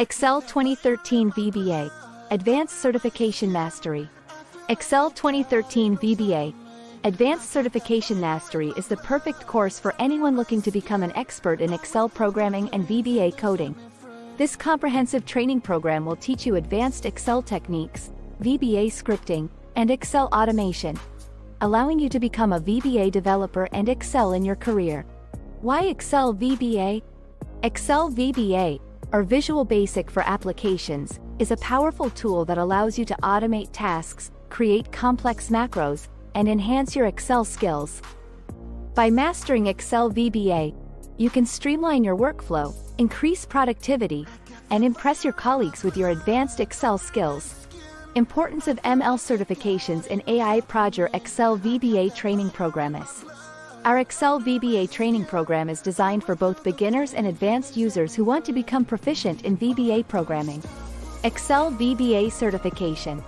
Excel 2013 VBA, Advanced Certification Mastery. Excel 2013 VBA, Advanced Certification Mastery is the perfect course for anyone looking to become an expert in Excel programming and VBA coding. This comprehensive training program will teach you advanced Excel techniques, VBA scripting, and Excel automation, allowing you to become a VBA developer and excel in your career. Why Excel VBA? Excel VBA, or Visual Basic for Applications, is a powerful tool that allows you to automate tasks, create complex macros, and enhance your Excel skills. By mastering Excel VBA, you can streamline your workflow, increase productivity, and impress your colleagues with your advanced Excel skills. Importance of ML certifications in AI Project Excel VBA training program is. Our Excel VBA training program is designed for both beginners and advanced users who want to become proficient in VBA programming. Excel VBA certification.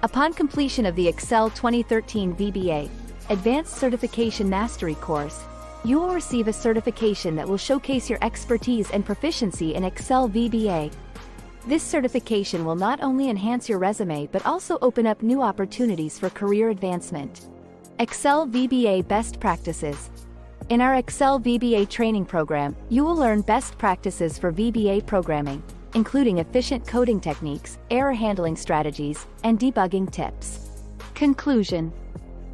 Upon completion of the Excel 2013 VBA, Advanced Certification Mastery course, you will receive a certification that will showcase your expertise and proficiency in Excel VBA. This certification will not only enhance your resume but also open up new opportunities for career advancement. Excel VBA Best Practices. In our Excel VBA training program, you will learn best practices for VBA programming, including efficient coding techniques, error handling strategies, and debugging tips. Conclusion.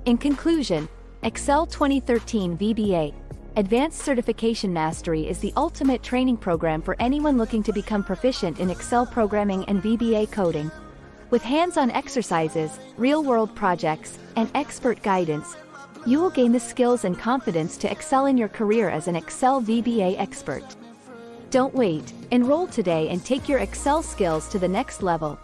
In conclusion, Excel 2013 VBA, Advanced Certification Mastery is the ultimate training program for anyone looking to become proficient in Excel programming and VBA coding. With hands-on exercises, real-world projects, and expert guidance, you will gain the skills and confidence to excel in your career as an Excel VBA expert. Don't wait, enroll today and take your Excel skills to the next level.